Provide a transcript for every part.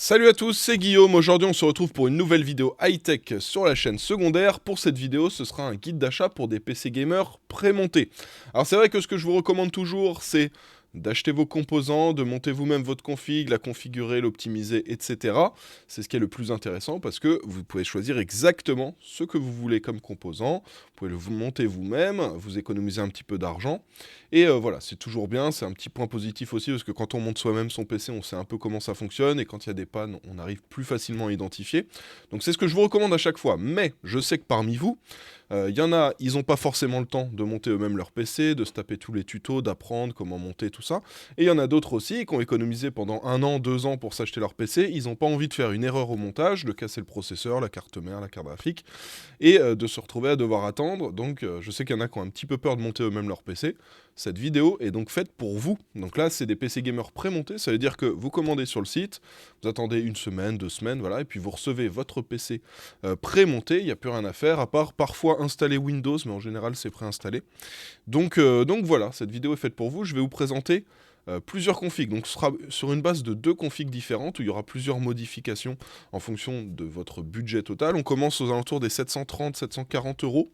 Salut à tous, c'est Guillaume. Aujourd'hui, on se retrouve pour une nouvelle vidéo high-tech sur la chaîne secondaire. Pour cette vidéo, ce sera un guide d'achat pour des PC gamers pré-montés. Alors, c'est vrai que ce que je vous recommande toujours, c'est d'acheter vos composants, de monter vous-même votre config, la configurer, l'optimiser, etc. C'est ce qui est le plus intéressant parce que vous pouvez choisir exactement ce que vous voulez comme composant. Vous pouvez le monter vous-même, vous économisez un petit peu d'argent. Et voilà, c'est toujours bien, c'est un petit point positif aussi parce que quand on monte soi-même son PC, on sait un peu comment ça fonctionne et quand il y a des pannes, on arrive plus facilement à identifier. Donc c'est ce que je vous recommande à chaque fois. Mais je sais que parmi vous, il y en a, ils n'ont pas forcément le temps de monter eux-mêmes leur PC, de se taper tous les tutos, d'apprendre comment monter tout ça. Et il y en a d'autres aussi qui ont économisé pendant 1 an, 2 ans pour s'acheter leur PC. Ils n'ont pas envie de faire une erreur au montage, de casser le processeur, la carte mère, la carte graphique, et de se retrouver à devoir attendre. Donc je sais qu'il y en a qui ont un petit peu peur de monter eux-mêmes leur PC. Cette vidéo est donc faite pour vous. Donc là, c'est des PC gamers pré-montés. Ça veut dire que vous commandez sur le site, vous attendez 1 semaine, 2 semaines, voilà, et puis vous recevez votre PC pré-monté. Il n'y a plus rien à faire, à part parfois installer Windows, mais en général, c'est préinstallé. Donc voilà, cette vidéo est faite pour vous. Je vais vous présenter plusieurs configs. Donc ce sera sur une base de 2 configs différentes où il y aura plusieurs modifications en fonction de votre budget total. On commence aux alentours des 730-740 euros.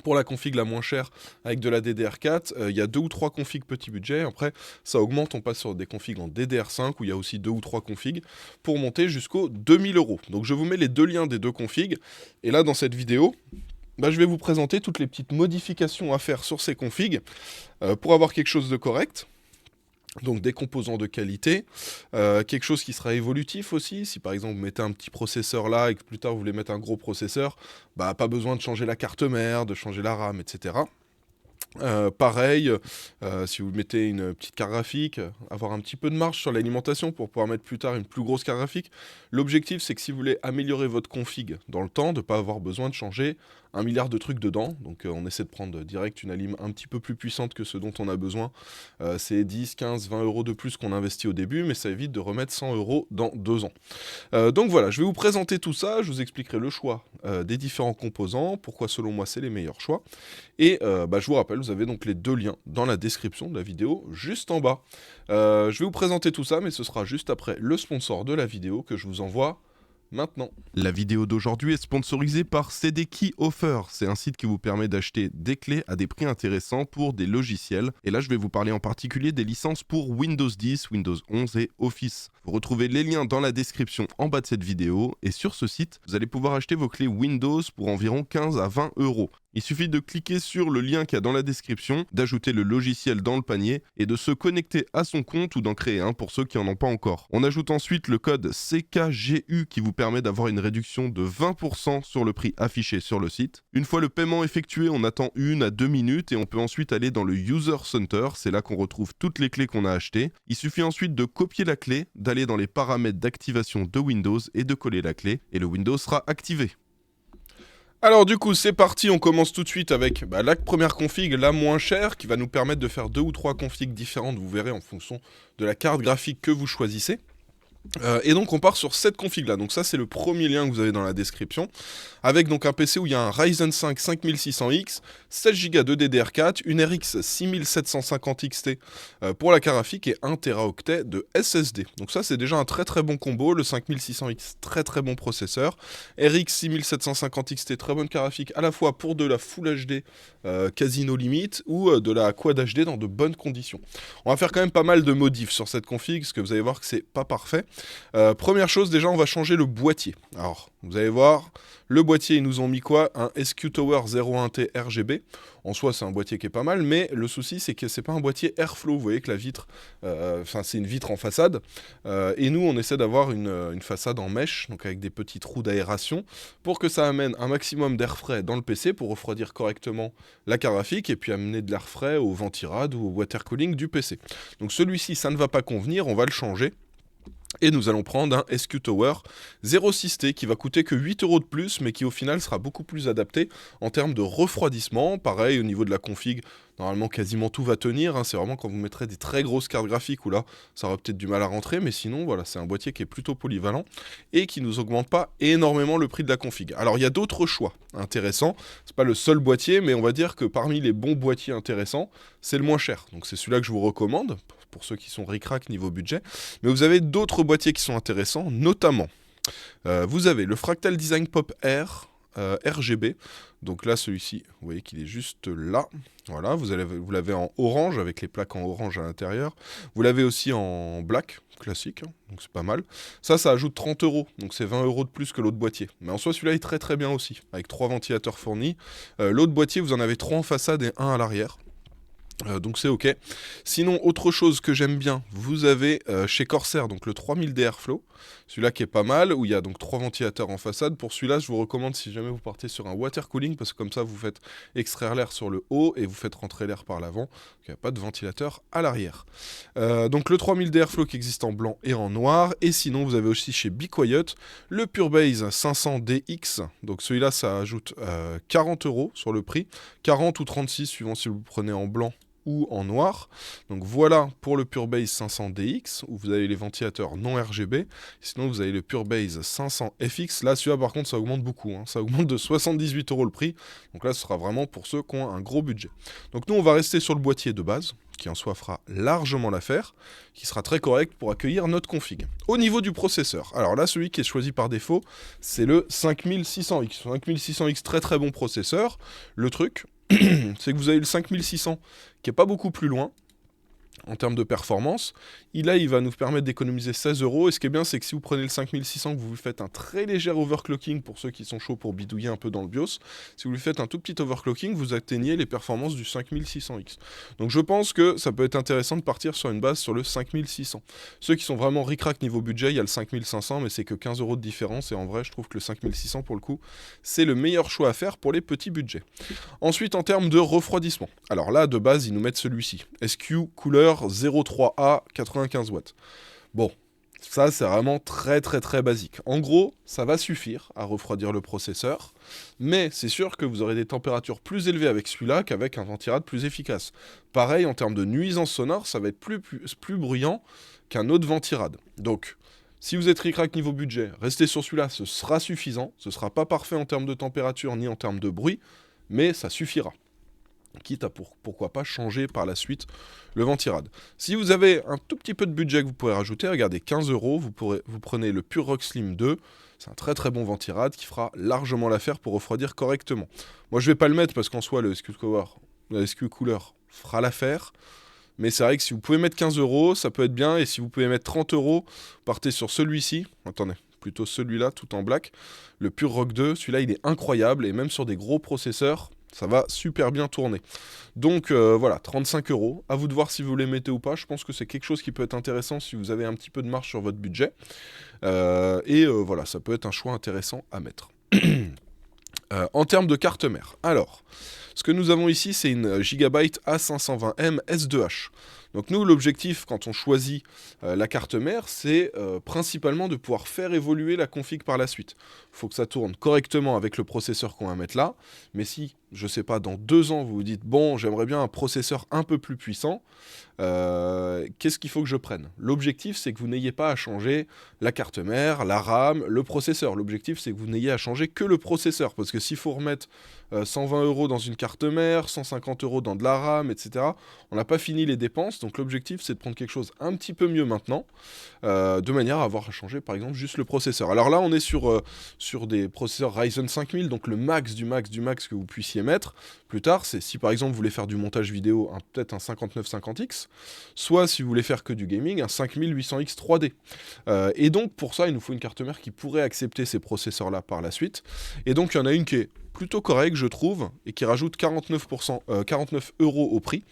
Pour la config la moins chère avec de la DDR4, il y a 2 ou 3 configs petit budget. Après, ça augmente, on passe sur des configs en DDR5 où il y a aussi 2 ou 3 configs pour monter jusqu'aux 2000 euros. Donc je vous mets les 2 liens des 2 configs. Et là, dans cette vidéo, je vais vous présenter toutes les petites modifications à faire sur ces configs pour avoir quelque chose de correct. Donc des composants de qualité, quelque chose qui sera évolutif aussi. Si par exemple vous mettez un petit processeur là et que plus tard vous voulez mettre un gros processeur, pas besoin de changer la carte mère, de changer la RAM, etc. Pareil, si vous mettez une petite carte graphique, avoir un petit peu de marge sur l'alimentation pour pouvoir mettre plus tard une plus grosse carte graphique. L'objectif, c'est que si vous voulez améliorer votre config dans le temps, de ne pas avoir besoin de changer 1 milliard de trucs dedans. Donc on essaie de prendre direct une alim un petit peu plus puissante que ce dont on a besoin. C'est 10, 15, 20 euros de plus qu'on investit au début, mais ça évite de remettre 100 euros dans 2 ans. Donc voilà, je vais vous présenter tout ça, je vous expliquerai le choix des différents composants, pourquoi selon moi c'est les meilleurs choix. Et je vous rappelle, vous avez donc les 2 liens dans la description de la vidéo, juste en bas. Je vais vous présenter tout ça, mais ce sera juste après le sponsor de la vidéo que je vous envoie maintenant. La vidéo d'aujourd'hui est sponsorisée par CD Key Offer. C'est un site qui vous permet d'acheter des clés à des prix intéressants pour des logiciels. Et là, je vais vous parler en particulier des licences pour Windows 10, Windows 11 et Office. Vous retrouvez les liens dans la description en bas de cette vidéo. Et sur ce site, vous allez pouvoir acheter vos clés Windows pour environ 15 à 20 euros. Il suffit de cliquer sur le lien qu'il y a dans la description, d'ajouter le logiciel dans le panier et de se connecter à son compte ou d'en créer un pour ceux qui n'en ont pas encore. On ajoute ensuite le code CKGU qui vous permet d'avoir une réduction de 20% sur le prix affiché sur le site. Une fois le paiement effectué, on attend 1 à 2 minutes et on peut ensuite aller dans le User Center. C'est là qu'on retrouve toutes les clés qu'on a achetées. Il suffit ensuite de copier la clé, d'aller dans les paramètres d'activation de Windows et de coller la clé et le Windows sera activé. Alors du coup c'est parti, on commence tout de suite avec la première config, la moins chère, qui va nous permettre de faire 2 ou 3 configs différentes, vous verrez en fonction de la carte graphique que vous choisissez. Et donc on part sur cette config là, donc ça c'est le premier lien que vous avez dans la description, avec donc un PC où il y a un Ryzen 5 5600X, 16Go de DDR4, une RX 6750 XT pour la carte graphique et 1 Teraoctet de SSD. Donc ça c'est déjà un très très bon combo, le 5600X très très bon processeur, RX 6750 XT très bonne carte graphique à la fois pour de la Full HD quasi no limite ou de la Quad HD dans de bonnes conditions. On va faire quand même pas mal de modifs sur cette config parce que vous allez voir que c'est pas parfait. Première chose, déjà, on va changer le boîtier. Alors, vous allez voir, le boîtier, ils nous ont mis quoi? Un SQ Tower 01T RGB. En soi, c'est un boîtier qui est pas mal, mais le souci, c'est que c'est pas un boîtier Airflow. Vous voyez que la vitre, c'est une vitre en façade. Et nous, on essaie d'avoir une façade en mèche, donc avec des petits trous d'aération, pour que ça amène un maximum d'air frais dans le PC pour refroidir correctement la carte graphique et puis amener de l'air frais au ventirad ou au water cooling du PC. Donc celui-ci, ça ne va pas convenir, on va le changer. Et nous allons prendre un SQ Tower 06T qui va coûter que 8 euros de plus, mais qui au final sera beaucoup plus adapté en termes de refroidissement. Pareil, au niveau de la config, normalement quasiment tout va tenir. C'est vraiment quand vous mettrez des très grosses cartes graphiques où là, ça aura peut-être du mal à rentrer. Mais sinon, voilà, c'est un boîtier qui est plutôt polyvalent et qui nous augmente pas énormément le prix de la config. Alors, il y a d'autres choix intéressants. C'est pas le seul boîtier, mais on va dire que parmi les bons boîtiers intéressants, c'est le moins cher. Donc, c'est celui-là que je vous recommande pour ceux qui sont ric-rac niveau budget. Mais vous avez d'autres boîtiers qui sont intéressants, notamment, vous avez le Fractal Design Pop Air, RGB, donc là celui-ci, vous voyez qu'il est juste là, voilà, vous l'avez en orange avec les plaques en orange à l'intérieur, vous l'avez aussi en black, classique, hein, donc c'est pas mal, ça ajoute 30 €, donc c'est 20 € de plus que l'autre boîtier, mais en soi celui-là est très très bien aussi, avec 3 ventilateurs fournis, l'autre boîtier vous en avez 3 en façade et 1 à l'arrière. Donc c'est ok. Sinon, autre chose que j'aime bien, vous avez chez Corsair donc le 3000D Airflow, celui-là qui est pas mal, où il y a donc 3 ventilateurs en façade. Pour celui-là, je vous recommande si jamais vous partez sur un water cooling, parce que comme ça vous faites extraire l'air sur le haut et vous faites rentrer l'air par l'avant. Il n'y a pas de ventilateur à l'arrière. Donc le 3000D Airflow qui existe en blanc et en noir. Et sinon, vous avez aussi chez Be Quiet le PureBase 500DX. Donc celui-là, ça ajoute 40 € sur le prix, 40 ou 36 suivant si vous le prenez en blanc ou en noir. Donc voilà pour le PureBase 500DX, où vous avez les ventilateurs non RGB. Sinon, vous avez le PureBase 500FX. Là, celui-là, par contre, ça augmente beaucoup, hein. Ça augmente de 78 € le prix. Donc là, ce sera vraiment pour ceux qui ont un gros budget. Donc nous, on va rester sur le boîtier de base, qui en soi fera largement l'affaire, qui sera très correct pour accueillir notre config. Au niveau du processeur, alors là, celui qui est choisi par défaut, c'est le 5600X. 5600X, très très bon processeur. Le truc, c'est que vous avez le 5600 qui est pas beaucoup plus loin en termes de performance. Il va nous permettre d'économiser 16 €. Et ce qui est bien, c'est que si vous prenez le 5600, que vous faites un très léger overclocking pour ceux qui sont chauds pour bidouiller un peu dans le BIOS, si vous lui faites un tout petit overclocking, vous atteignez les performances du 5600X. Donc je pense que ça peut être intéressant de partir sur une base sur le 5600. Ceux qui sont vraiment ric-rac niveau budget, il y a le 5500, mais c'est que 15 € de différence. Et en vrai, je trouve que le 5600, pour le coup, c'est le meilleur choix à faire pour les petits budgets. Ensuite, en termes de refroidissement. Alors là, de base, ils nous mettent celui-ci. SQ Cooler 03A 95 watts. Bon, ça c'est vraiment très très très basique. En gros, ça va suffire à refroidir le processeur, mais c'est sûr que vous aurez des températures plus élevées avec celui-là qu'avec un ventirad plus efficace. Pareil, en termes de nuisance sonore, ça va être plus bruyant qu'un autre ventirad. Donc, si vous êtes ric-rac niveau budget, restez sur celui-là, ce sera suffisant. Ce ne sera pas parfait en termes de température ni en termes de bruit, mais ça suffira. Quitte à pourquoi pas changer par la suite le ventirad. Si vous avez un tout petit peu de budget que vous pourrez rajouter, regardez, 15 €, vous prenez le Pure Rock Slim 2, c'est un très très bon ventirad qui fera largement l'affaire pour refroidir correctement. Moi je vais pas le mettre parce qu'en soi le SQ Cooler fera l'affaire, mais c'est vrai que si vous pouvez mettre 15 €, ça peut être bien, et si vous pouvez mettre 30 €, partez sur celui-ci, attendez, plutôt celui-là tout en black, le Pure Rock 2, celui-là il est incroyable, et même sur des gros processeurs, ça va super bien tourner. Donc voilà, 35 €. À vous de voir si vous les mettez ou pas. Je pense que c'est quelque chose qui peut être intéressant si vous avez un petit peu de marge sur votre budget. Voilà, ça peut être un choix intéressant à mettre. En termes de carte mère, alors, ce que nous avons ici, c'est une Gigabyte A520M S2H. Donc nous, l'objectif, quand on choisit la carte mère, c'est principalement de pouvoir faire évoluer la config par la suite. Il faut que ça tourne correctement avec le processeur qu'on va mettre là, mais si, je sais pas, dans 2 ans, vous vous dites, bon, j'aimerais bien un processeur un peu plus puissant, qu'est-ce qu'il faut que je prenne? L'objectif, c'est que vous n'ayez pas à changer la carte mère, la RAM, le processeur. L'objectif, c'est que vous n'ayez à changer que le processeur, parce que s'il faut remettre 120 € dans une carte mère, 150 € dans de la RAM, etc., on n'a pas fini les dépenses. Donc l'objectif, c'est de prendre quelque chose un petit peu mieux maintenant, de manière à avoir à changer, par exemple, juste le processeur. Alors là, on est sur des processeurs Ryzen 5000, donc le max du max du max que vous puissiez mettre. Plus tard, c'est si par exemple vous voulez faire du montage vidéo, peut-être un 5950X, soit si vous voulez faire que du gaming, un 5800X 3D. Et donc pour ça, il nous faut une carte mère qui pourrait accepter ces processeurs-là par la suite. Et donc il y en a une qui est plutôt correcte, je trouve, et qui rajoute 49 € au prix.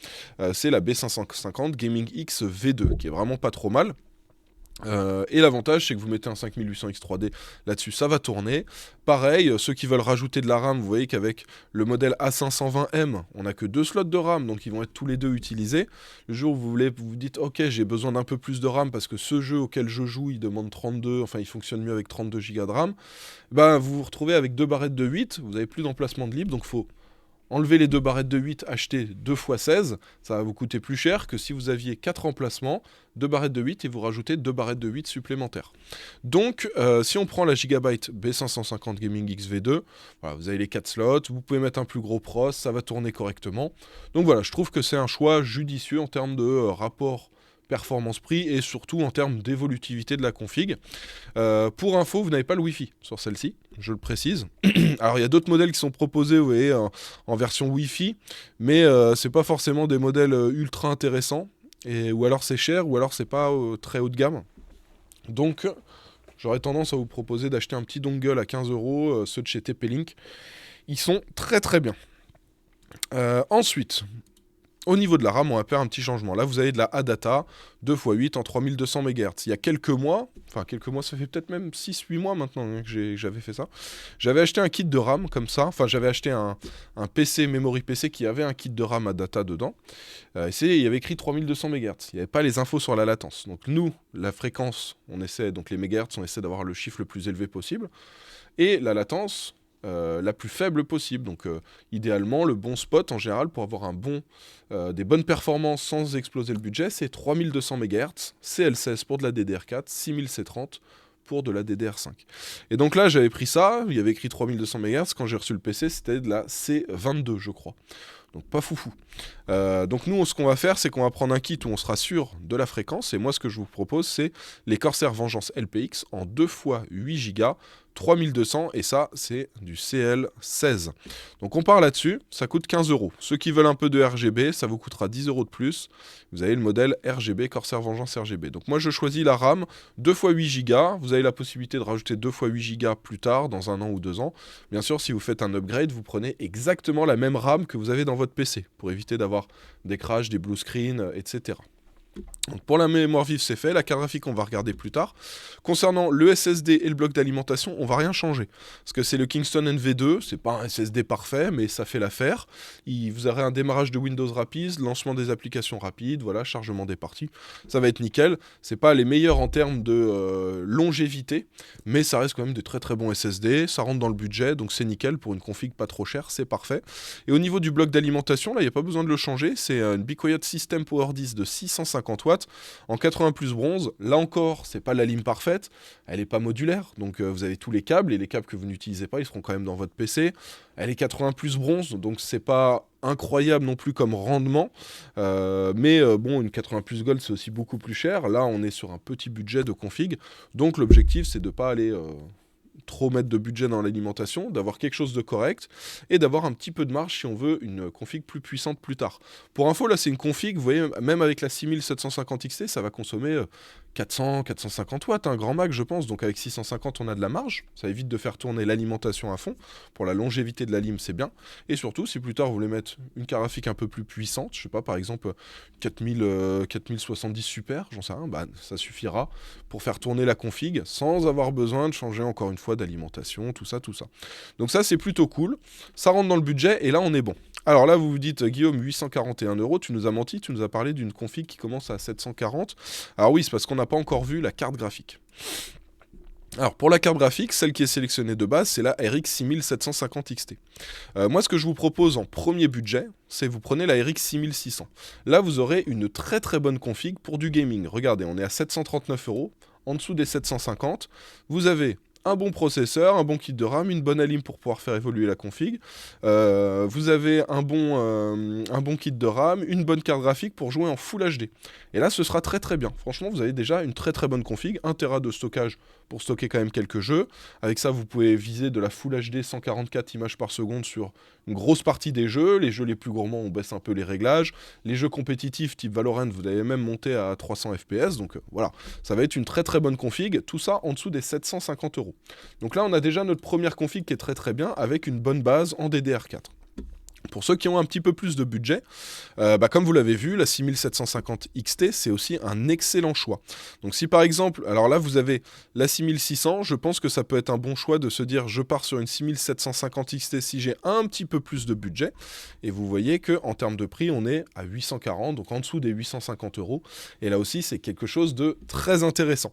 C'est la B550 Gaming X V2, qui est vraiment pas trop mal. Et l'avantage, c'est que vous mettez un 5800X 3D là-dessus, ça va tourner. Pareil, ceux qui veulent rajouter de la RAM, vous voyez qu'avec le modèle A520M, on n'a que 2 slots de RAM, donc ils vont être tous les deux utilisés. Le jour où vous vous dites, ok, j'ai besoin d'un peu plus de RAM parce que ce jeu auquel je joue, il demande 32, enfin il fonctionne mieux avec 32 Go de RAM, ben, vous vous retrouvez avec 2 barrettes de 8, vous n'avez plus d'emplacement de libre, donc il faut enlever les 2 barrettes de 8, acheter 2 x 16, ça va vous coûter plus cher que si vous aviez 4 emplacements, 2 barrettes de 8 et vous rajoutez 2 barrettes de 8 supplémentaires. Donc, si on prend la Gigabyte B550 Gaming X V2, voilà, vous avez les 4 slots, vous pouvez mettre un plus gros pros, ça va tourner correctement. Donc voilà, je trouve que c'est un choix judicieux en termes de rapport performance-prix et surtout en termes d'évolutivité de la config. Pour info, vous n'avez pas le Wi-Fi sur celle-ci, je le précise. Alors il y a d'autres modèles qui sont proposés, vous voyez, en version Wi-Fi, mais c'est pas forcément des modèles ultra intéressants, ou alors c'est cher, ou alors c'est pas très haut de gamme. Donc j'aurais tendance à vous proposer d'acheter un petit dongle à 15 €, ceux de chez TP-Link. Ils sont très très bien. Ensuite, au niveau de la RAM, on va faire un petit changement. Là, vous avez de la ADATA 2x8 en 3200 MHz. Il y a quelques mois, ça fait peut-être même 6-8 mois maintenant que j'avais fait ça. J'avais acheté un kit de RAM comme ça. Enfin, j'avais acheté un PC, memory PC qui avait un kit de RAM ADATA dedans. Il y avait écrit 3200 MHz. Il n'y avait pas les infos sur la latence. Donc nous, la fréquence, donc les MHz, on essaie d'avoir le chiffre le plus élevé possible. Et la latence, la plus faible possible. Donc idéalement, le bon spot en général pour avoir des bonnes performances sans exploser le budget, c'est 3200 MHz, CL16 pour de la DDR4, 6000C30 pour de la DDR5. Et donc là, j'avais pris ça, il y avait écrit 3200 MHz, quand j'ai reçu le PC, c'était de la C22, je crois. Donc pas foufou. Donc nous, ce qu'on va faire, c'est qu'on va prendre un kit où on sera sûr de la fréquence, et moi, ce que je vous propose, c'est les Corsair Vengeance LPX en 2 x 8 Go, 3200, et ça, c'est du CL16. Donc on part là-dessus, ça coûte 15 €. Ceux qui veulent un peu de RGB, ça vous coûtera 10 € de plus. Vous avez le modèle RGB, Corsair Vengeance RGB. Donc moi, je choisis la RAM 2 x 8 Go. Vous avez la possibilité de rajouter 2 x 8 Go plus tard, dans 1 an ou 2 ans. Bien sûr, si vous faites un upgrade, vous prenez exactement la même RAM que vous avez dans votre PC, pour éviter d'avoir des crashs, des blue screens, etc. Donc pour la mémoire vive, c'est fait. La carte graphique, on va regarder plus tard. Concernant le SSD et le bloc d'alimentation, on va rien changer. Parce que c'est le Kingston NV2, c'est pas un SSD parfait, mais ça fait l'affaire. Vous aurez un démarrage de Windows rapide, lancement des applications rapides, voilà, chargement des parties. Ça va être nickel. C'est pas les meilleurs en termes de longévité, mais ça reste quand même de très très bons SSD. Ça rentre dans le budget, donc c'est nickel pour une config pas trop chère, c'est parfait. Et au niveau du bloc d'alimentation, là, il n'y a pas besoin de le changer. C'est une BeQuiet System Power 10 de 650 watts en 80 plus bronze. Là encore, c'est pas la lime parfaite, elle est pas modulaire, donc vous avez tous les câbles, et les câbles que vous n'utilisez pas, ils seront quand même dans votre PC. Elle est 80 plus bronze, donc c'est pas incroyable non plus comme rendement, mais bon, une 80 plus gold, c'est aussi beaucoup plus cher. Là, on est sur un petit budget de config, donc l'objectif, c'est de pas aller trop mettre de budget dans l'alimentation, d'avoir quelque chose de correct et d'avoir un petit peu de marge si on veut une config plus puissante plus tard. Pour info, là c'est une config, vous voyez, même avec la 6750 XT, ça va consommer 400-450 watts, un grand max je pense, donc avec 650 on a de la marge, ça évite de faire tourner l'alimentation à fond, pour la longévité de la lime c'est bien, et surtout si plus tard vous voulez mettre une carte graphique un peu plus puissante, je sais pas, par exemple 4070 Super, j'en sais rien, bah, ça suffira pour faire tourner la config sans avoir besoin de changer encore une fois d'alimentation, tout ça. Donc ça c'est plutôt cool, ça rentre dans le budget et là on est bon. Alors là vous vous dites, Guillaume, 841 €, tu nous as menti, tu nous as parlé d'une config qui commence à 740. Alors oui, c'est parce qu'on n'a pas encore vu la carte graphique. Alors pour la carte graphique, celle qui est sélectionnée de base, c'est la RX 6750 XT. Moi ce que je vous propose en premier budget, c'est vous prenez la RX 6600. Là vous aurez une très très bonne config pour du gaming. Regardez, on est à 739 €, en dessous des 750. Vous avez un bon processeur, un bon kit de RAM, une bonne alim pour pouvoir faire évoluer la config. Vous avez un bon kit de RAM, une bonne carte graphique pour jouer en Full HD. Et là, ce sera très très bien. Franchement, vous avez déjà une très très bonne config, 1 Tera de stockage pour stocker quand même quelques jeux. Avec ça, vous pouvez viser de la Full HD 144 images par seconde sur une grosse partie des jeux. Les jeux les plus gourmands, on baisse un peu les réglages. Les jeux compétitifs type Valorant, vous allez même monter à 300 FPS. Donc voilà, ça va être une très très bonne config. Tout ça en dessous des 750 €. Donc là, on a déjà notre première config qui est très très bien avec une bonne base en DDR4. Pour ceux qui ont un petit peu plus de budget, comme vous l'avez vu, la 6750 XT, c'est aussi un excellent choix. Donc si par exemple, alors là vous avez la 6600, je pense que ça peut être un bon choix de se dire je pars sur une 6750 XT si j'ai un petit peu plus de budget. Et vous voyez qu'en termes de prix, on est à 840, donc en dessous des 850 €. Et là aussi, c'est quelque chose de très intéressant.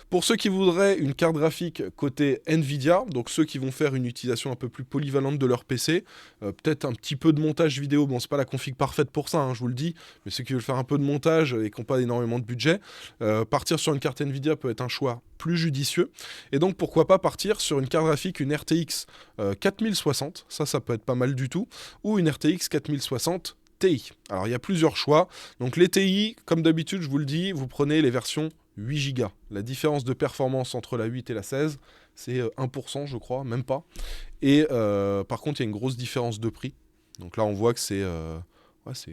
Pour ceux qui voudraient une carte graphique côté Nvidia, donc ceux qui vont faire une utilisation un peu plus polyvalente de leur PC, peut-être un petit peu de montage vidéo, bon c'est pas la config parfaite pour ça, hein, je vous le dis, mais ceux qui veulent faire un peu de montage et qui n'ont pas énormément de budget, partir sur une carte Nvidia peut être un choix plus judicieux, et donc pourquoi pas partir sur une carte graphique, une RTX 4060, ça peut être pas mal du tout, ou une RTX 4060 TI. Alors il y a plusieurs choix. Donc les TI, comme d'habitude, je vous le dis, vous prenez les versions 8 Go. La différence de performance entre la 8 et la 16, c'est 1%, je crois, même pas. Et par contre, il y a une grosse différence de prix. Donc là, on voit que c'est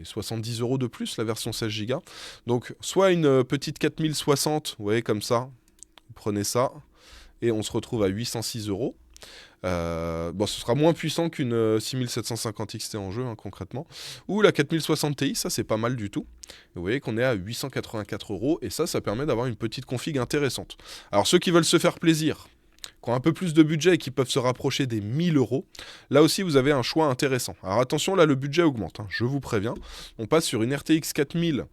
70 € de plus, la version 16 Go. Donc, soit une petite 4060, vous voyez, comme ça. Vous prenez ça, et on se retrouve à 806 €. Bon, ce sera moins puissant qu'une 6750 XT en jeu, hein, concrètement. Ou la 4060 Ti, ça c'est pas mal du tout. Vous voyez qu'on est à 884 €, et ça permet d'avoir une petite config intéressante. Alors ceux qui veulent se faire plaisir, qui ont un peu plus de budget et qui peuvent se rapprocher des 1000 €, là aussi vous avez un choix intéressant. Alors attention, là le budget augmente, hein, je vous préviens. On passe sur une RTX 4000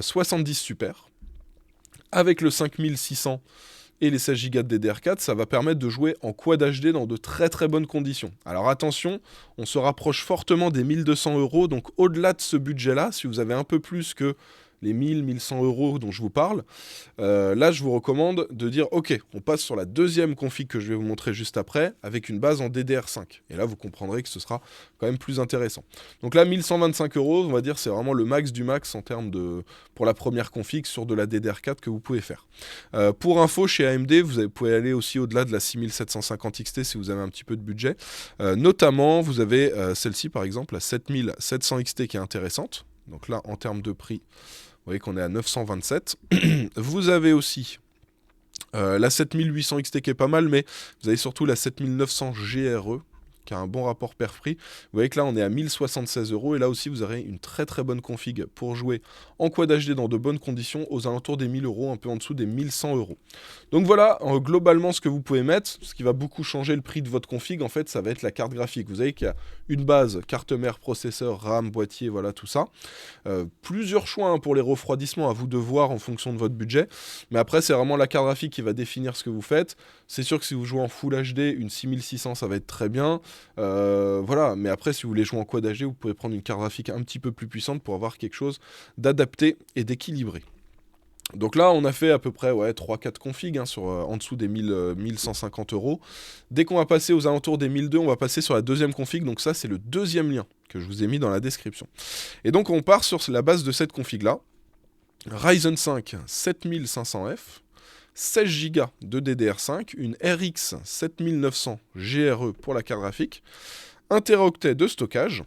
70 Super, avec le 5600 et les 16 Go de DDR4, ça va permettre de jouer en Quad HD dans de très très bonnes conditions. Alors attention, on se rapproche fortement des 1200 €, donc au-delà de ce budget-là, si vous avez un peu plus que les 1100 € dont je vous parle, là je vous recommande de dire ok, on passe sur la deuxième config que je vais vous montrer juste après, avec une base en DDR5. Et là vous comprendrez que ce sera quand même plus intéressant. Donc là 1125 €, on va dire c'est vraiment le max du max en termes de, pour la première config sur de la DDR4 que vous pouvez faire. Pour info, chez AMD, vous pouvez aller aussi au-delà de la 6750 XT si vous avez un petit peu de budget. Notamment, vous avez celle-ci par exemple, la 7700 XT qui est intéressante. Donc là, en termes de prix, vous voyez qu'on est à 927. Vous avez aussi la 7800 XT qui est pas mal, mais vous avez surtout la 7900 GRE qui a un bon rapport perf-prix. Vous voyez que là, on est à 1076 €, et là aussi, vous aurez une très très bonne config pour jouer en Quad HD dans de bonnes conditions, aux alentours des 1000 €, un peu en dessous des 1100 €. Donc voilà, globalement, ce que vous pouvez mettre. Ce qui va beaucoup changer le prix de votre config, en fait, ça va être la carte graphique. Vous savez qu'il y a une base, carte mère, processeur, RAM, boîtier, voilà, tout ça. Plusieurs choix hein, pour les refroidissements, à vous de voir en fonction de votre budget. Mais après, c'est vraiment la carte graphique qui va définir ce que vous faites. C'est sûr que si vous jouez en Full HD, une 6600, ça va être très bien. Voilà, mais après si vous voulez jouer en Quad HD, vous pouvez prendre une carte graphique un petit peu plus puissante pour avoir quelque chose d'adapté et d'équilibré. Donc là on a fait à peu près 3-4 configs hein, en dessous des 1150 €. Dès qu'on va passer aux alentours des 1200, on va passer sur la deuxième config, donc ça c'est le deuxième lien que je vous ai mis dans la description. Et donc on part sur la base de cette config là, Ryzen 5 7500F, 16 Go de DDR5, une RX 7900 GRE pour la carte graphique, 1 Teraoctet de stockage,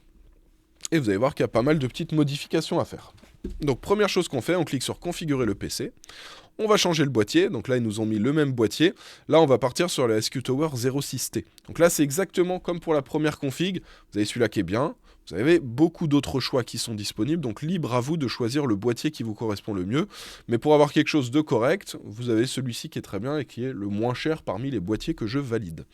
et vous allez voir qu'il y a pas mal de petites modifications à faire. Donc première chose qu'on fait, on clique sur configurer le PC, on va changer le boîtier, donc là ils nous ont mis le même boîtier, là on va partir sur la SQ Tower 06T. Donc là c'est exactement comme pour la première config, vous avez celui-là qui est bien. Vous avez beaucoup d'autres choix qui sont disponibles, donc libre à vous de choisir le boîtier qui vous correspond le mieux. Mais pour avoir quelque chose de correct, vous avez celui-ci qui est très bien et qui est le moins cher parmi les boîtiers que je valide.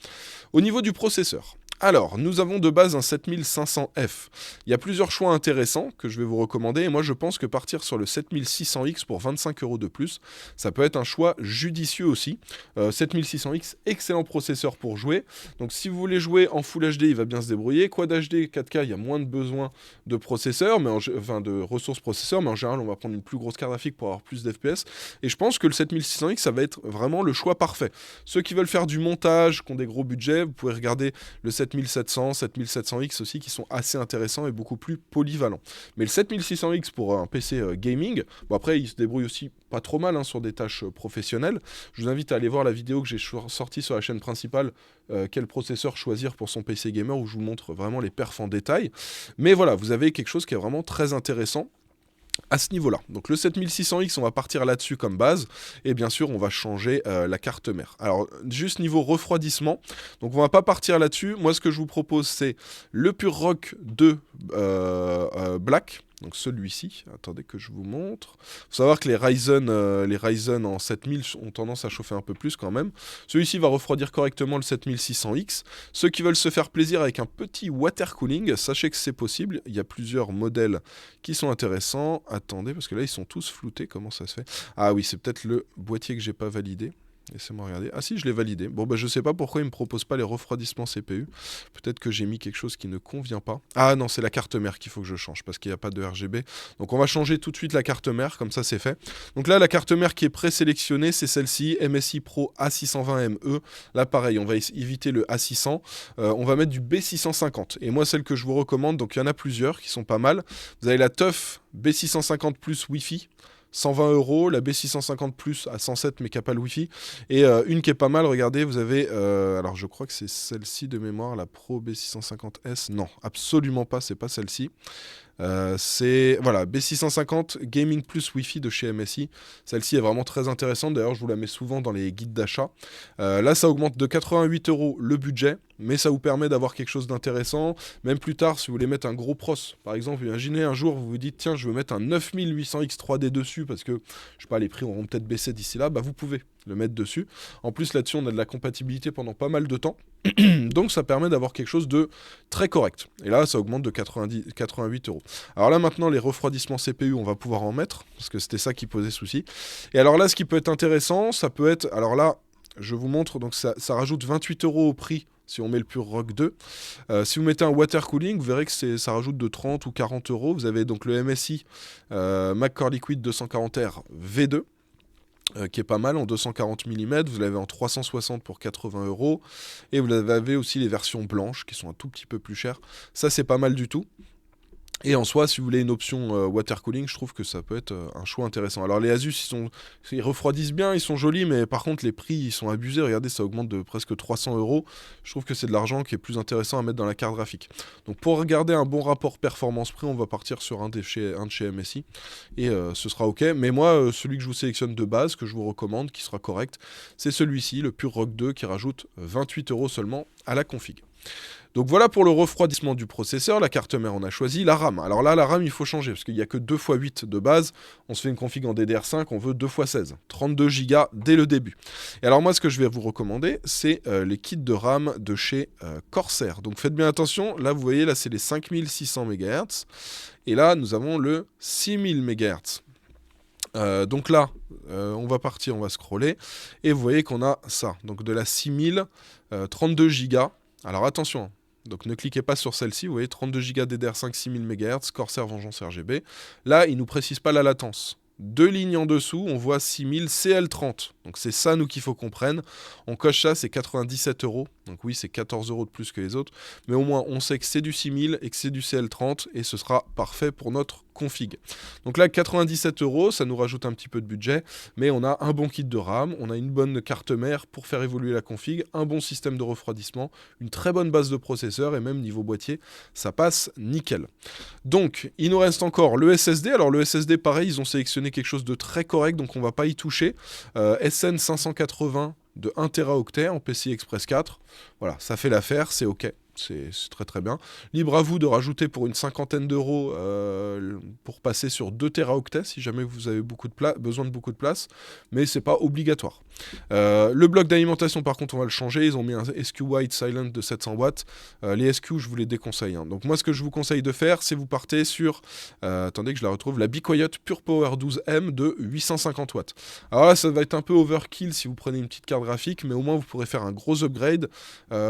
Au niveau du processeur, alors, nous avons de base un 7500F. Il y a plusieurs choix intéressants que je vais vous recommander, et moi je pense que partir sur le 7600X pour 25 € de plus, ça peut être un choix judicieux aussi. 7600X, excellent processeur pour jouer. Donc si vous voulez jouer en Full HD, il va bien se débrouiller. Quad HD, 4K, il y a moins de besoin de processeur, de ressources processeurs, mais en général on va prendre une plus grosse carte graphique pour avoir plus d'FPS. Et je pense que le 7600X, ça va être vraiment le choix parfait. Ceux qui veulent faire du montage, qui ont des gros budgets, vous pouvez regarder le 7700, 7700X aussi qui sont assez intéressants et beaucoup plus polyvalents. Mais le 7600X pour un PC gaming, bon après il se débrouille aussi pas trop mal hein, sur des tâches professionnelles. Je vous invite à aller voir la vidéo que j'ai sortie sur la chaîne principale, quel processeur choisir pour son PC gamer, où je vous montre vraiment les perfs en détail. Mais voilà, vous avez quelque chose qui est vraiment très intéressant à ce niveau-là. Donc le 7600X, on va partir là-dessus comme base, et bien sûr on va changer la carte mère. Alors juste niveau refroidissement, donc on va pas partir là-dessus. Moi ce que je vous propose c'est le Pure Rock 2 Black, donc celui-ci, attendez que je vous montre. Faut savoir que les Ryzen en 7000 ont tendance à chauffer un peu plus quand même. Celui-ci va refroidir correctement le 7600X. Ceux qui veulent se faire plaisir avec un petit water cooling, sachez que c'est possible. Il y a plusieurs modèles qui sont intéressants. Attendez, parce que là ils sont tous floutés, comment ça se fait? Ah oui, c'est peut-être le boîtier que j'ai pas validé. Laissez-moi regarder. Ah si, je l'ai validé. Bon, bah je sais pas pourquoi il me propose pas les refroidissements CPU. Peut-être que j'ai mis quelque chose qui ne convient pas. Ah non, c'est la carte mère qu'il faut que je change parce qu'il n'y a pas de RGB. Donc on va changer tout de suite la carte mère, comme ça c'est fait. Donc là, la carte mère qui est présélectionnée, c'est celle-ci, MSI Pro A620ME. Là, pareil, on va éviter le A600. On va mettre du B650. Et moi, celle que je vous recommande, donc il y en a plusieurs qui sont pas mal. Vous avez la TUF B650 Plus Wi-Fi. 120 €, la B650 Plus à 107 mais qui n'a pas le Wi-Fi. Et une qui est pas mal, regardez, vous avez, alors je crois que c'est celle-ci de mémoire, la Pro B650S. Non, absolument pas, c'est pas celle-ci. C'est voilà, B650 Gaming Plus Wi-Fi de chez MSI. Celle-ci est vraiment très intéressante. D'ailleurs, je vous la mets souvent dans les guides d'achat. Là, ça augmente de 88 € le budget, mais ça vous permet d'avoir quelque chose d'intéressant. Même plus tard, si vous voulez mettre un gros pros, par exemple, imaginez un jour, vous vous dites, tiens, je veux mettre un 9800X 3D dessus parce que, je sais pas, les prix auront peut-être baissé d'ici là. Bah, vous pouvez le mettre dessus. En plus, là-dessus, on a de la compatibilité pendant pas mal de temps. Donc, ça permet d'avoir quelque chose de très correct. Et là, ça augmente de 88 €. Alors là, maintenant, les refroidissements CPU, on va pouvoir en mettre, parce que c'était ça qui posait souci. Et alors là, ce qui peut être intéressant, ça peut être... Alors là, je vous montre, donc ça rajoute 28 € au prix si on met le Pure Rock 2. Si vous mettez un water cooling, vous verrez que ça rajoute de 30 ou 40 €. Vous avez donc le MSI Mac Core Liquid 240R V2. Qui est pas mal en 240 mm, vous l'avez en 360 pour 80 €, et vous avez aussi les versions blanches qui sont un tout petit peu plus chères. Ça, c'est pas mal du tout. Et en soi, si vous voulez une option water cooling, je trouve que ça peut être un choix intéressant. Alors les Asus, ils refroidissent bien, ils sont jolis, mais par contre les prix, ils sont abusés. Regardez, ça augmente de presque 300 €. Je trouve que c'est de l'argent qui est plus intéressant à mettre dans la carte graphique. Donc pour regarder un bon rapport performance-prix, on va partir sur un de chez MSI, et ce sera ok. Mais moi, celui que je vous sélectionne de base, que je vous recommande, qui sera correct, c'est celui-ci, le Pure Rock 2, qui rajoute 28 € seulement à la config. Donc voilà pour le refroidissement du processeur. La carte mère, on a choisi. La RAM. Alors là, la RAM, il faut changer parce qu'il n'y a que 2x8 de base. On se fait une config en DDR5, on veut 2x16. 32 Go dès le début. Et alors moi, ce que je vais vous recommander, c'est les kits de RAM de chez Corsair. Donc faites bien attention. Là, vous voyez, là, c'est les 5600 MHz. Et là, nous avons le 6000 MHz. Donc là, on va partir, on va scroller. Et vous voyez qu'on a ça. Donc de la 6000, 32 Go. Alors attention, donc ne cliquez pas sur celle-ci, vous voyez 32 Go DDR5 6000 MHz, Corsair Vengeance RGB. Là, il ne nous précise pas la latence. Deux lignes en dessous, on voit 6000 CL30. Donc c'est ça, nous, qu'il faut qu'on prenne. On coche ça, c'est 97 €. Donc oui, c'est 14 € de plus que les autres. Mais au moins, on sait que c'est du 6000 et que c'est du CL30. Et ce sera parfait pour notre config. Donc là, 97 €, ça nous rajoute un petit peu de budget. Mais on a un bon kit de RAM, on a une bonne carte mère pour faire évoluer la config, un bon système de refroidissement, une très bonne base de processeur et même niveau boîtier, ça passe nickel. Donc, il nous reste encore le SSD. Alors le SSD, pareil, ils ont sélectionné quelque chose de très correct, donc on va pas y toucher. SN 580 de 1 Teraoctet en PCI Express 4. Voilà, ça fait l'affaire, c'est ok. C'est très très bien. Libre à vous de rajouter pour une cinquantaine d'euros pour passer sur 2 Teraoctets si jamais vous avez besoin de beaucoup de place, mais c'est pas obligatoire. Le bloc d'alimentation, par contre, on va le changer. Ils ont mis un SQ White Silent de 700 watts. Les SQ, je vous les déconseille. Hein. Donc moi, ce que je vous conseille de faire, c'est vous partez sur, attendez que je la retrouve, la Be Quiet Pure Power 12M de 850 watts. Alors là, ça va être un peu overkill si vous prenez une petite carte graphique, mais au moins vous pourrez faire un gros upgrade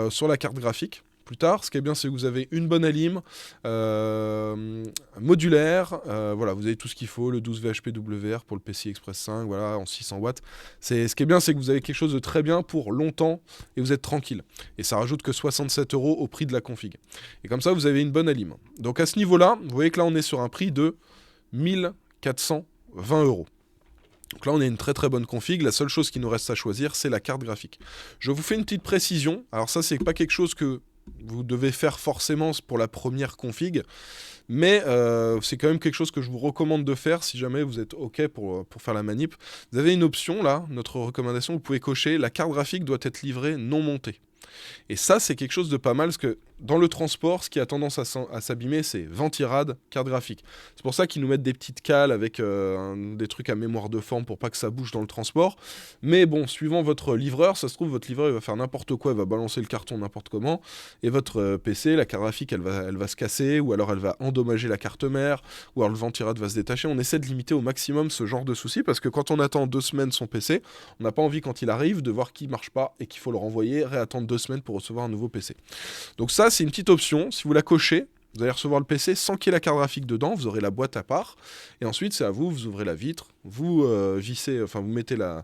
sur la carte graphique. Plus tard, ce qui est bien, c'est que vous avez une bonne alim modulaire, voilà, vous avez tout ce qu'il faut, le 12 VHPWR pour le PCI Express 5, voilà, en 600 watts. Ce qui est bien, c'est que vous avez quelque chose de très bien pour longtemps et vous êtes tranquille. Et ça rajoute que 67 € au prix de la config. Et comme ça, vous avez une bonne alim. Donc à ce niveau-là, vous voyez que là, on est sur un prix de 1420 €. Donc là, on a une très très bonne config. La seule chose qui nous reste à choisir, c'est la carte graphique. Je vous fais une petite précision. Alors ça, c'est pas quelque chose que vous devez faire forcément pour la première config, mais c'est quand même quelque chose que je vous recommande de faire si jamais vous êtes OK pour faire la manip. Vous avez une option là, notre recommandation, vous pouvez cocher « La carte graphique doit être livrée non montée ». Et ça, c'est quelque chose de pas mal, parce que dans le transport, ce qui a tendance à s'abîmer, c'est ventirad, carte graphique. C'est pour ça qu'ils nous mettent des petites cales avec des trucs à mémoire de forme pour pas que ça bouge dans le transport. Mais bon, suivant votre livreur, ça se trouve, votre livreur il va faire n'importe quoi, il va balancer le carton n'importe comment, et votre PC, la carte graphique, elle va se casser, ou alors elle va endommager la carte mère, ou alors le ventirad va se détacher. On essaie de limiter au maximum ce genre de soucis, parce que quand on attend 2 semaines son PC, on n'a pas envie quand il arrive de voir qu'il marche pas et qu'il faut le renvoyer, réattendre 2 semaines pour recevoir un nouveau PC. Donc ça, c'est une petite option. Si vous la cochez, vous allez recevoir le PC sans qu'il y ait la carte graphique dedans. Vous aurez la boîte à part. Et ensuite, c'est à vous. Vous ouvrez la vitre, vous vissez, enfin vous mettez la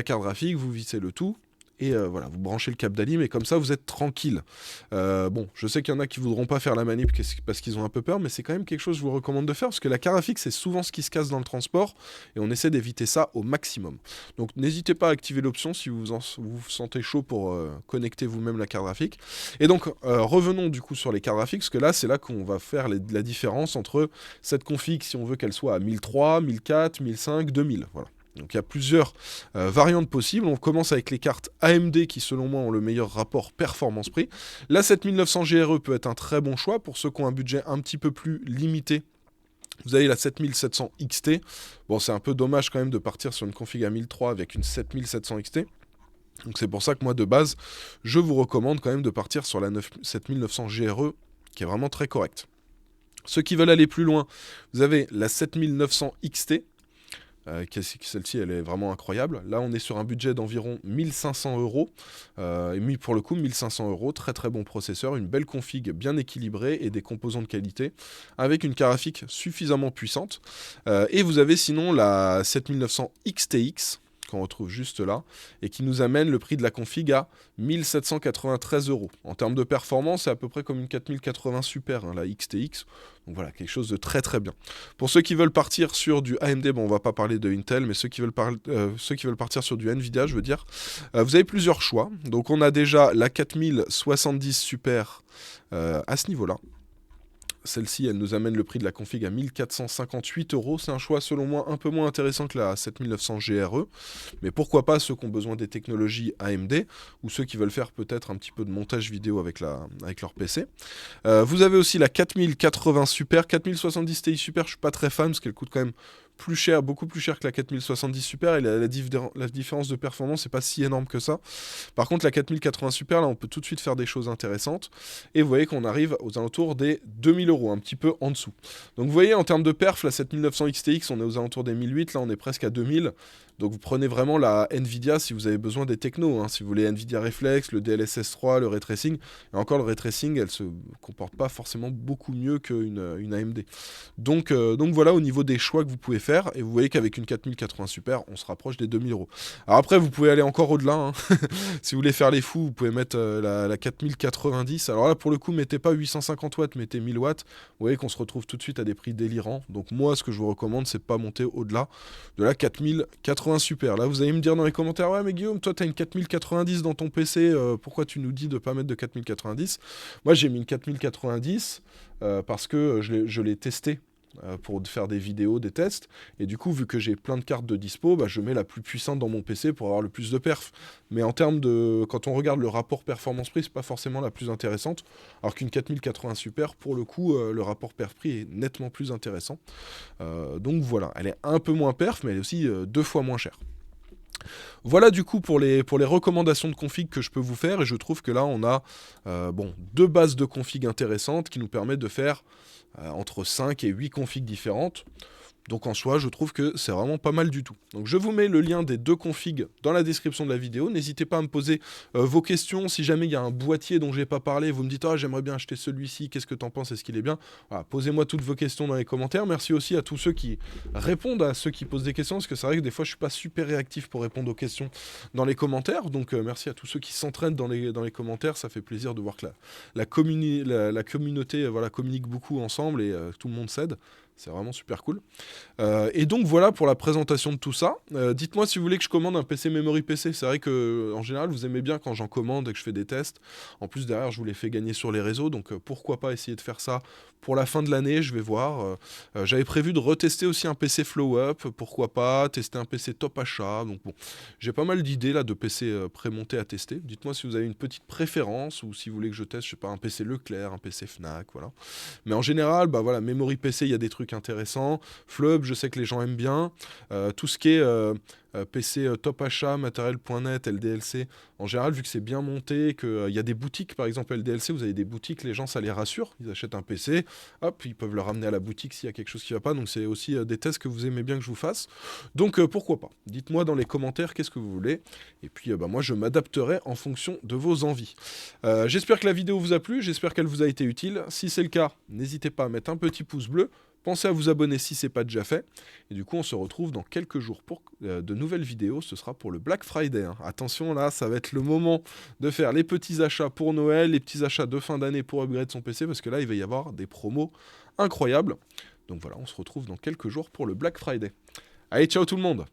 carte graphique, vous vissez le tout. Et voilà, vous branchez le câble d'Alim et comme ça vous êtes tranquille. Bon, je sais qu'il y en a qui voudront pas faire la manip parce qu'ils ont un peu peur, mais c'est quand même quelque chose que je vous recommande de faire parce que la carte graphique c'est souvent ce qui se casse dans le transport et on essaie d'éviter ça au maximum. Donc n'hésitez pas à activer l'option si vous vous sentez chaud pour connecter vous-même la carte graphique. Et donc revenons du coup sur les cartes graphiques parce que là c'est là qu'on va faire la différence entre cette config si on veut qu'elle soit à 1003, 1004, 1005, 2000. Voilà. Donc il y a plusieurs variantes possibles. On commence avec les cartes AMD qui selon moi ont le meilleur rapport performance-prix. La 7900 GRE peut être un très bon choix pour ceux qui ont un budget un petit peu plus limité. Vous avez la 7700 XT. Bon, c'est un peu dommage quand même de partir sur une config à 1003 avec une 7700 XT. Donc c'est pour ça que moi de base, je vous recommande quand même de partir sur la 7900 GRE qui est vraiment très correcte. Ceux qui veulent aller plus loin, vous avez la 7900 XT. Celle-ci, elle est vraiment incroyable. Là, on est sur un budget d'environ 1500 €. Et pour le coup, 1500 €, très très bon processeur, une belle config bien équilibrée et des composants de qualité, avec une carte graphique suffisamment puissante. Et vous avez sinon la 7900 XTX, qu'on retrouve juste là, et qui nous amène le prix de la config à 1793 €. En termes de performance, c'est à peu près comme une 4080 Super, hein, la XTX. Donc voilà, quelque chose de très très bien. Pour ceux qui veulent partir sur du AMD, bon on va pas parler de Intel, mais ceux qui veulent partir sur du Nvidia, je veux dire, vous avez plusieurs choix. Donc on a déjà la 4070 Super à ce niveau-là. Celle-ci, elle nous amène le prix de la config à 1458 €. C'est un choix, selon moi, un peu moins intéressant que la 7900 GRE. Mais pourquoi pas ceux qui ont besoin des technologies AMD ou ceux qui veulent faire peut-être un petit peu de montage vidéo avec leur PC. Vous avez aussi la 4080 Super. 4070 Ti Super, je suis pas très fan parce qu'elle coûte quand même plus cher, beaucoup plus cher que la 4070 Super et la différence de performance n'est pas si énorme que ça. Par contre la 4080 Super, là on peut tout de suite faire des choses intéressantes et vous voyez qu'on arrive aux alentours des 2000 €, un petit peu en dessous. Donc vous voyez en termes de perf, la 7900 XTX on est aux alentours des 1008, là on est presque à 2000. Donc vous prenez vraiment la Nvidia si vous avez besoin des technos, hein. Si vous voulez Nvidia Reflex, le DLSS 3, le ray tracing, et encore le ray tracing, elle se comporte pas forcément beaucoup mieux qu'une AMD. Donc voilà au niveau des choix que vous pouvez faire, et vous voyez qu'avec une 4080 Super, on se rapproche des 2000 €. Alors après vous pouvez aller encore au-delà, hein. Si vous voulez faire les fous, vous pouvez mettre la 4090, alors là pour le coup mettez pas 850 watts, mettez 1000 watts, vous voyez qu'on se retrouve tout de suite à des prix délirants. Donc moi ce que je vous recommande c'est de pas monter au-delà de la 4080 Super. Là, vous allez me dire dans les commentaires, ouais, mais Guillaume, toi, tu as une 4090 dans ton PC, pourquoi tu nous dis de pas mettre de 4090 ? Moi, j'ai mis une 4090 parce que je l'ai testé pour faire des vidéos, des tests, et du coup, vu que j'ai plein de cartes de dispo, je mets la plus puissante dans mon PC pour avoir le plus de perf. Mais en termes de... Quand on regarde le rapport performance-prix, c'est pas forcément la plus intéressante, alors qu'une 4080 Super, pour le coup, le rapport perf-prix est nettement plus intéressant. Donc voilà, elle est un peu moins perf, mais elle est aussi 2 fois moins chère. Voilà du coup pour les recommandations de config que je peux vous faire, et je trouve que là on a 2 bases de config intéressantes qui nous permettent de faire entre 5 et 8 configs différentes. Donc en soi, je trouve que c'est vraiment pas mal du tout. Donc je vous mets le lien des 2 configs dans la description de la vidéo. N'hésitez pas à me poser vos questions. Si jamais il y a un boîtier dont j'ai pas parlé, vous me dites « Ah, j'aimerais bien acheter celui-ci, qu'est-ce que t'en penses, est-ce qu'il est bien ?» Voilà, posez-moi toutes vos questions dans les commentaires. Merci aussi à tous ceux qui répondent à ceux qui posent des questions, parce que c'est vrai que des fois, je suis pas super réactif pour répondre aux questions dans les commentaires. Donc merci à tous ceux qui s'entraînent dans les commentaires. Ça fait plaisir de voir que la communauté communique beaucoup ensemble et tout le monde s'aide. C'est vraiment super cool. Et donc voilà pour la présentation de tout ça. Dites-moi si vous voulez que je commande un PC Memory PC. C'est vrai que en général vous aimez bien quand j'en commande et que je fais des tests. En plus derrière je vous les fais gagner sur les réseaux, donc pourquoi pas essayer de faire ça pour la fin de l'année, je vais voir. J'avais prévu de retester aussi un PC Flow Up, pourquoi pas, tester un PC Top Achat. Donc bon, j'ai pas mal d'idées là de PC prémontés à tester. Dites-moi si vous avez une petite préférence ou si vous voulez que je teste, je sais pas, un PC Leclerc, un PC Fnac, voilà. Mais en général, bah voilà, Memory PC, il y a des trucs intéressants. Flub, je sais que les gens aiment bien. Tout ce qui est PC Top Achat, matériel.net, LDLC, en général, vu que c'est bien monté, qu'il y a des boutiques, par exemple LDLC, vous avez des boutiques, les gens, ça les rassure. Ils achètent un PC, hop, ils peuvent le ramener à la boutique s'il y a quelque chose qui va pas. Donc c'est aussi des tests que vous aimez bien que je vous fasse. Donc pourquoi pas. Dites-moi dans les commentaires qu'est-ce que vous voulez. Et puis bah, moi, je m'adapterai en fonction de vos envies. J'espère que la vidéo vous a plu, j'espère qu'elle vous a été utile. Si c'est le cas, n'hésitez pas à mettre un petit pouce bleu. Pensez à vous abonner si ce n'est pas déjà fait. Et du coup, on se retrouve dans quelques jours pour de nouvelles vidéos. Ce sera pour le Black Friday. Hein. Attention, là, ça va être le moment de faire les petits achats pour Noël, les petits achats de fin d'année pour upgrade son PC, parce que là, il va y avoir des promos incroyables. Donc voilà, on se retrouve dans quelques jours pour le Black Friday. Allez, ciao tout le monde!